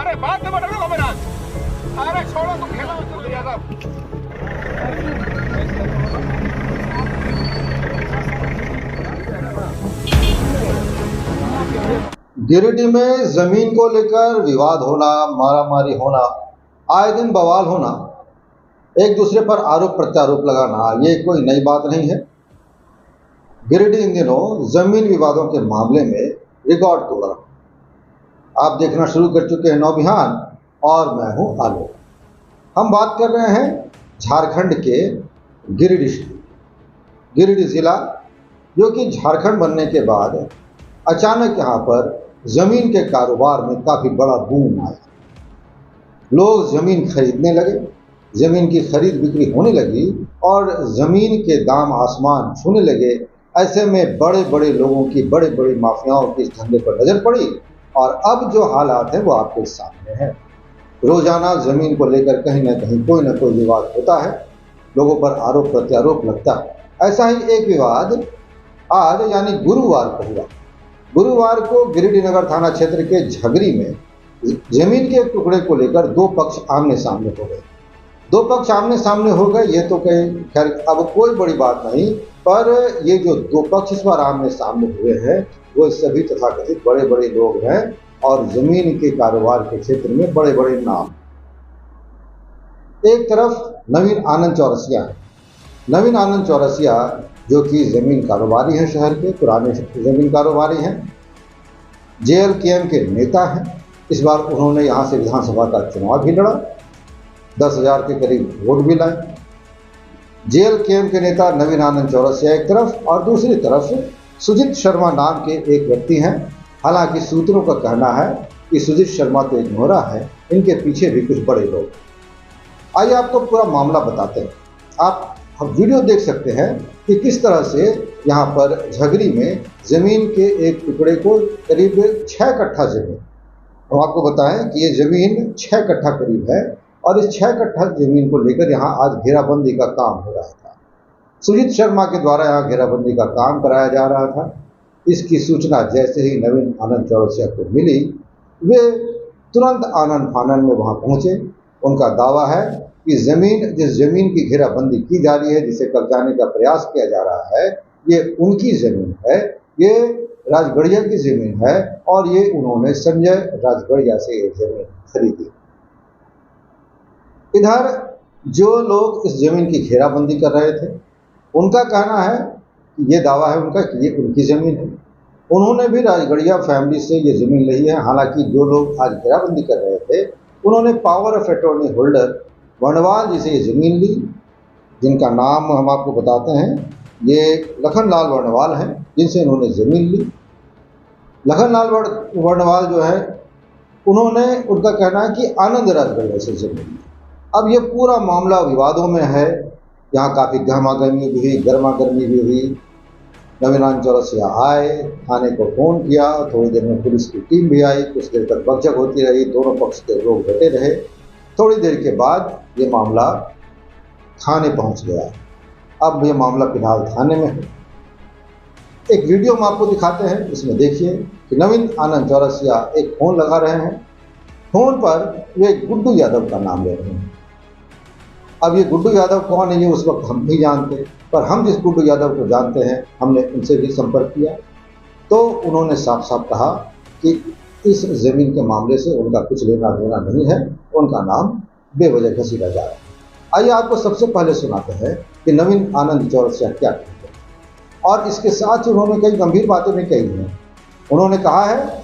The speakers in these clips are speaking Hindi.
तुम्हारे बात से बटन मेरा। अरे छोड़ो तुम खेला मत यादव। गिरिडीह में जमीन को लेकर विवाद होना, मारामारी होना, आए दिन बवाल होना, एक दूसरे पर आरोप प्रत्यारोप लगाना, ये कोई नई बात नहीं है। गिरिडीह इन दिनों जमीन विवादों के मामले में रिकॉर्ड तोड़ रहा है। आप देखना शुरू कर चुके हैं नौबिहान और मैं हूं आलोक। हम बात कर रहे हैं झारखंड के गिरिडीह से। गिरिडीह जिला जो कि झारखंड बनने के बाद अचानक यहाँ पर जमीन के कारोबार में काफी बड़ा बूम आया। लोग जमीन खरीदने लगे, जमीन की खरीद बिक्री होने लगी और जमीन के दाम आसमान छूने लगे। ऐसे में बड़े बड़े लोगों की, बड़े बड़े माफियाओं की इस धंधे पर नजर पड़ी और अब जो हालात है वो आपके सामने है। रोजाना जमीन को लेकर कहीं ना कहीं कोई ना कोई विवाद होता है, लोगों पर आरोप प्रत्यारोप लगता है। ऐसा ही एक विवाद आज यानी गुरुवार को हुआ। गुरुवार को गिरिडीह नगर थाना क्षेत्र के झगरी में जमीन के एक टुकड़े को लेकर दो पक्ष आमने सामने हो गए। दो पक्ष आमने सामने हो गए, ये तो खैर अब कोई बड़ी बात नहीं, पर ये जो दो पक्ष इस बार आमने सामने हुए हैं वो सभी तथाकथित बड़े बड़े लोग हैं और जमीन के कारोबार के क्षेत्र में बड़े बड़े नाम। एक तरफ नवीन आनंद चौरसिया है। नवीन आनंद चौरसिया जो कि जमीन कारोबारी हैं, शहर के पुराने जमीन कारोबारी हैं, JLKM के नेता हैं। इस बार उन्होंने यहाँ से विधानसभा का चुनाव भी लड़ा, 10,000 के करीब वोट भी लाए। JLKM के नेता नवीन आनंद चौरसिया एक तरफ और दूसरी तरफ सुजीत शर्मा नाम के एक व्यक्ति हैं। हालांकि सूत्रों का कहना है कि सुजीत शर्मा तो एक मोहरा है, इनके पीछे भी कुछ बड़े लोग। आइए आपको पूरा मामला बताते हैं। आप वीडियो देख सकते हैं कि किस तरह से यहाँ पर झगरी में जमीन के एक टुकड़े को करीब 6 कट्ठा जमीन, हम आपको बताएं कि ये जमीन 6 कट्ठा करीब है और इस 6 कट्ठा जमीन को लेकर यहाँ आज घेराबंदी का काम हो रहा था। सुजीत शर्मा के द्वारा यहाँ घेराबंदी का काम कराया जा रहा था। इसकी सूचना जैसे ही नवीन आनंद चौरसिया को मिली, वे तुरंत आनंद फानन में वहाँ पहुँचे। उनका दावा है कि जिस जमीन की घेराबंदी की जा रही है, जिसे कब्जाने का प्रयास किया जा रहा है, ये उनकी जमीन है, ये राजगढ़िया की जमीन है और ये उन्होंने संजय राजगढ़िया से ये जमीन खरीदी। इधर जो लोग इस जमीन की घेराबंदी कर रहे थे, उनका कहना है, ये दावा है उनका कि ये उनकी जमीन है, उन्होंने भी राजगढ़िया फैमिली से ये जमीन ली है। हालांकि जो लोग आज घेराबंदी कर रहे थे उन्होंने power of attorney holder Varnwal ji से ये जमीन ली, जिनका नाम हम आपको बताते हैं। ये लखनलाल वर्णवाल हैं जिनसे उन्होंने ज़मीन ली। लखनलाल वर्णवाल जो है, उन्होंने, उनका कहना है कि आनंद राजगढ़िया से जमीन ली। अब ये पूरा मामला विवादों में है। यहाँ काफ़ी गहमागर्मी भी हुई, गर्मा गर्मी भी हुई। नवीन आनंद चौरसिया आए, थाने को फ़ोन किया, थोड़ी देर में पुलिस की टीम भी आई, कुछ देर तक बकझक होती रही, दोनों पक्ष के लोग डटे रहे। थोड़ी देर के बाद ये मामला थाने पहुंच गया। अब ये मामला फिलहाल थाने में है। एक वीडियो हम आपको दिखाते हैं, इसमें देखिए कि नवीन आनंद चौरसिया एक फ़ोन लगा रहे हैं। फ़ोन पर वे गुड्डू यादव का नाम ले रहे हैं। अब ये गुड्डू यादव कौन है ये उस वक्त हम नहीं जानते, पर हम जिस गुड्डू यादव को जानते हैं, हमने उनसे भी संपर्क किया तो उन्होंने साफ साफ कहा कि इस ज़मीन के मामले से उनका कुछ लेना देना नहीं है, उनका नाम बेवजह घसीटा जा रहा है। आइए आपको सबसे पहले सुनाते हैं कि नवीन आनंद चौरसिया क्या कहते हैं और इसके साथ उन्होंने कई गंभीर बातें भी कही हैं। उन्होंने कहा है,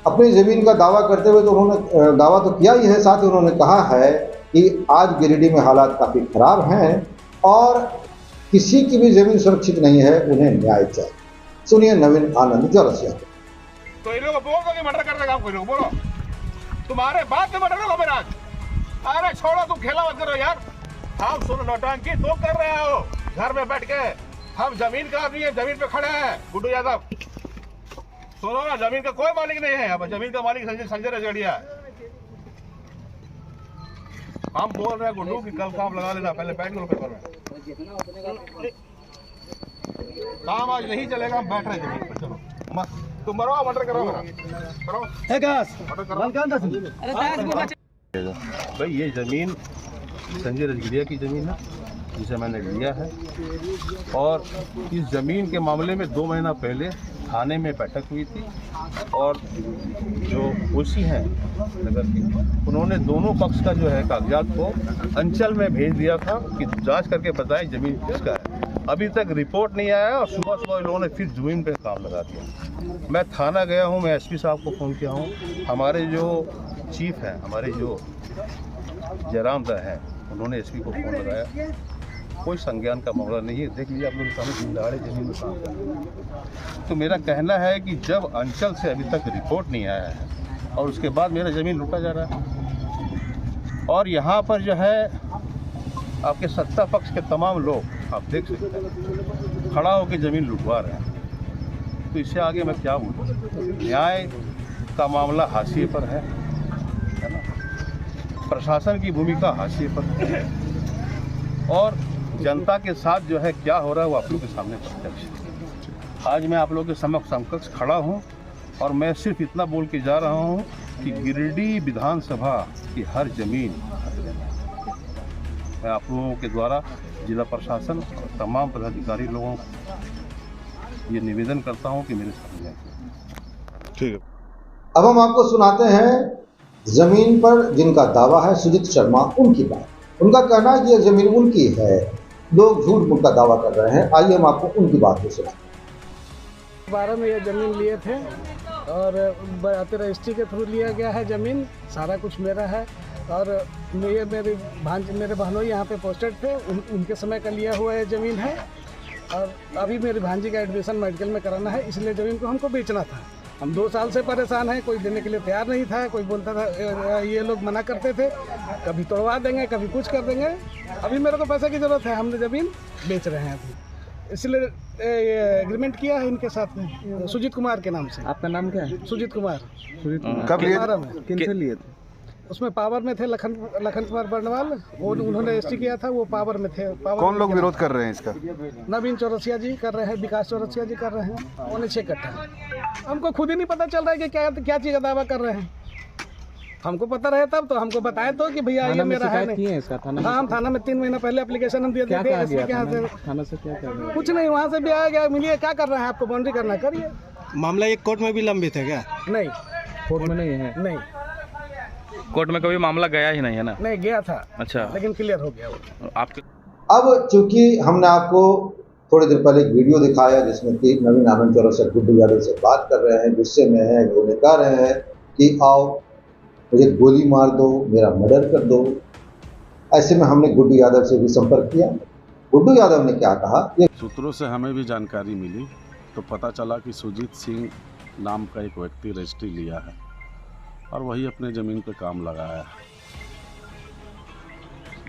अपनी ज़मीन का दावा करते हुए तो उन्होंने दावा तो किया ही है, साथ ही उन्होंने कहा है कि आज गिरिडीह में हालात काफ़ी खराब हैं और किसी की भी ज़मीन सुरक्षित नहीं है, उन्हें न्याय चाहिए। सुनिए नवीन आनंद चौरसिया। तो इन लोग बोल दो कि मर्डर करने का कोई लोग बोलो, तुम्हारे बात से मर्डर होगा मेरा। अरे छोड़ो तुम खेला मत करो यार। हम सुनो नौटंकी तुम कर रहे हो घर में बैठ के। हम जमीन का आदमी है, जमीन पे खड़े हैं। गुड्डू यादव सुनो ना, जमीन का कोई मालिक नहीं है। अब जमीन का मालिक संजय राजगढ़िया है। हम बोल रहे हैं गुड्डू कि कल काम लगा लेना, पहले बैठ लो पेपर में। काम आज नहीं चलेगा, हम बैठ रहे जमीन पर। चलो मत तुम मरो मर्डर करो मेरा करो मर्डर करो। भाई ये ज़मीन संजय रजगिरिया की ज़मीन है जिसे मैंने लिया है, और इस ज़मीन के मामले में 2 महीना पहले थाने में बैठक हुई थी, और जो ओसी हैं नगर के, उन्होंने दोनों पक्ष का जो है कागजात को अंचल में भेज दिया था कि जांच करके बताएं ज़मीन किसका है। अभी तक रिपोर्ट नहीं आया और सुबह सुबह इन लोगों ने फिर ज़मीन पे काम लगा दिया। मैं थाना गया हूँ, मैं एसपी साहब को फ़ोन किया हूँ, हमारे जो चीफ हैं, हमारे जो जयराम दा हैं, उन्होंने एसपी को फ़ोन लगाया, कोई संज्ञान का मामला नहीं है। देख लीजिए आप लोग सामने जिंदाड़े ज़मीन में काम कर रहे हैं। तो मेरा कहना है कि जब अंचल से अभी तक रिपोर्ट नहीं आया है और उसके बाद मेरा ज़मीन लूटा जा रहा है, और यहाँ पर जो है आपके सत्ता पक्ष के तमाम लोग आप देख सकते हैं खड़ा होकर ज़मीन लुटवा रहे हैं, तो इससे आगे मैं क्या बोलूँ। न्याय का मामला हाशिए पर है ना, प्रशासन की भूमिका हाशिए पर है, और जनता के साथ जो है क्या हो रहा है वो आप लोग के सामने प्रत्यक्ष है। आज मैं आप लोगों के समक्ष खड़ा हूँ, और मैं सिर्फ इतना बोल के जा रहा हूँ कि गिरिडीह विधानसभा की हर जमीन मैं आप लोगों के द्वारा जिला प्रशासन और तमाम पदाधिकारी लोगों को ये निवेदन करता हूँ कि मेरे सामने। ठीक है, अब हम आपको सुनाते हैं जमीन पर जिनका दावा है सुजीत शर्मा उनकी बात। उनका कहना है कि यह जमीन उनकी है, लोग झूठ मूठ का दावा कर रहे हैं। आइए हम आपको उनकी बात भी सुनाते हैं। 12 में ये ज़मीन लिए थे और बराती रजिस्ट्री के थ्रू लिया गया है ज़मीन, सारा कुछ मेरा है। और मेरे बहनोई यहाँ पे पोस्टेड थे, उनके समय का लिया हुआ ये ज़मीन है। और अभी मेरी भांजी का एडमिशन मेडिकल में कराना है, इसलिए ज़मीन को हमको बेचना था। हम 2 साल से परेशान हैं, कोई देने के लिए तैयार नहीं था। कोई बोलता था, ये लोग मना करते थे, कभी तोड़वा देंगे, कभी कुछ कर देंगे। अभी मेरे को पैसे की ज़रूरत है, हमने ज़मीन बेच रहे हैं अभी, इसलिए एग्रीमेंट किया है इनके साथ में, सुजीत कुमार के नाम से। आपका नाम क्या है? सुजीत कुमार। कब लिए? किनसे लिए थे? उसमें पावर में थे लखन कुमार बर्नवाल, और उन्होंने रजिस्ट्री किया था, वो पावर में थे। कौन लोग विरोध कर रहे हैं इसका? नवीन चौरसिया जी कर रहे हैं, विकास चौरसिया जी कर रहे हैं, 6 कट्ठा। हमको खुद ही नहीं पता चल रहा है कि क्या चीज़ का दावा कर रहे हैं। हमको पता रहे तब तो हमको बताए तो कि भैया ये मेरा है नहीं। हाँ, हम थाना में 3 महीना पहले एप्लीकेशन हम दिए थे। थाना से क्या कर रहे हैं? कुछ नहीं, वहाँ से भी आ गया, मिलिए क्या कर रहे हैं, आपको बाउंड्री करना करिए। मामला एक कोर्ट में भी लंबित है क्या? नहीं, कोर्ट में नहीं है। नहीं, कोर्ट में कभी मामला गया ही नहीं है ना? नहीं गया था। अच्छा, लेकिन क्लियर हो गया वो। आपके अब चूंकि हमने आपको थोड़ी देर पहले एक वीडियो दिखाया जिसमें कि नवीन आनंद चौरसिया गुड्डू यादव से बात कर रहे हैं, गुस्से में है, वो कह रहे हैं कि आओ मुझे गोली मार दो, मेरा मर्डर कर दो। ऐसे में हमने गुड्डू यादव से भी संपर्क किया। गुड्डू यादव ने क्या कहा, ये सूत्रों से हमें भी जानकारी मिली तो पता चला कि सुजीत सिंह नाम का एक व्यक्ति रजिस्ट्री लिया है और वही अपने ज़मीन पे काम लगाया है।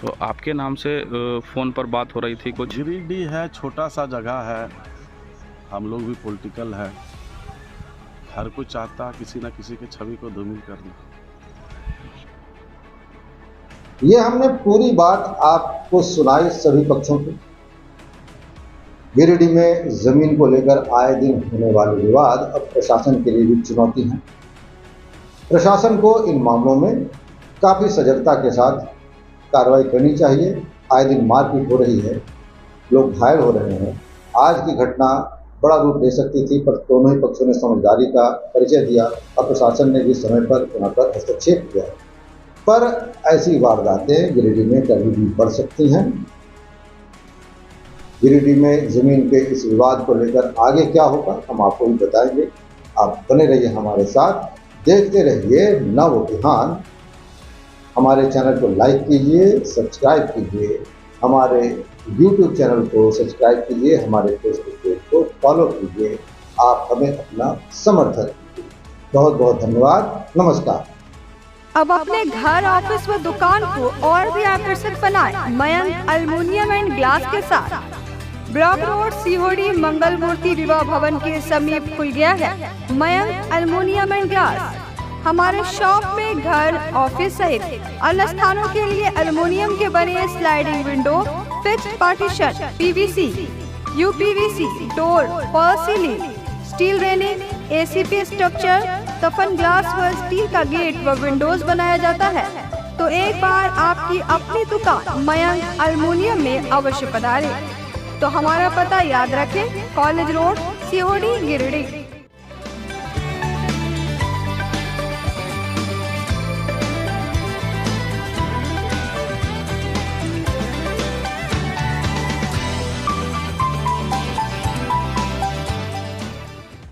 तो आपके नाम से फ़ोन पर बात हो रही थी कुछ? गिरिडीह है, छोटा सा जगह है, हम लोग भी पॉलिटिकल है, हर कोई चाहता किसी न किसी की छवि को धूमिल करना। ये हमने पूरी बात आपको सुनाई सभी पक्षों की। गिरिडीह में जमीन को लेकर आए दिन होने वाले विवाद अब प्रशासन के लिए भी चुनौती है। प्रशासन को इन मामलों में काफी सजगता के साथ कार्रवाई करनी चाहिए। आए दिन मारपीट हो रही है, लोग घायल हो रहे हैं। आज की घटना बड़ा रूप ले सकती थी, पर दोनों ही पक्षों ने समझदारी का परिचय दिया और प्रशासन ने भी समय पर वहाँ पर हस्तक्षेप किया। पर ऐसी वारदातें गिरिडीह में कभी भी बढ़ सकती हैं। गिरिडीह में जमीन के इस विवाद को लेकर आगे क्या होगा हम आपको भी बताएंगे। आप बने रहिए हमारे साथ, देखते रहिए नव बिहान। हमारे चैनल को लाइक कीजिए, सब्सक्राइब कीजिए, हमारे YouTube चैनल को सब्सक्राइब कीजिए, हमारे फेसबुक पेज को फॉलो कीजिए। आप हमें अपना समर्थन कीजिए। बहुत बहुत धन्यवाद, नमस्कार। अब अपने घर, ऑफिस व दुकान को और भी आकर्षक बनाएं मयंक एल्युमिनियम एंड ग्लास के साथ। ब्लॉक रोड, सीहोड़ी, मंगल मूर्ति विवाह भवन के समीप खुल गया है मयंक एल्युमिनियम एंड ग्लास। हमारे शॉप में घर, ऑफिस सहित अन्य स्थानों के लिए एल्युमिनियम के बने sliding window, fixed partition, PVC, UPVC, door, fall ceiling, steel railing, ACP structure, toughen glass व स्टील का गेट व विंडोज बनाया जाता है। तो एक बार आपकी अपनी दुकान मयंक एल्युमिनियम में अवश्य पधारें। तो हमारा पता याद रखें, कॉलेज रोड, सीहोडी, गिरिडीह।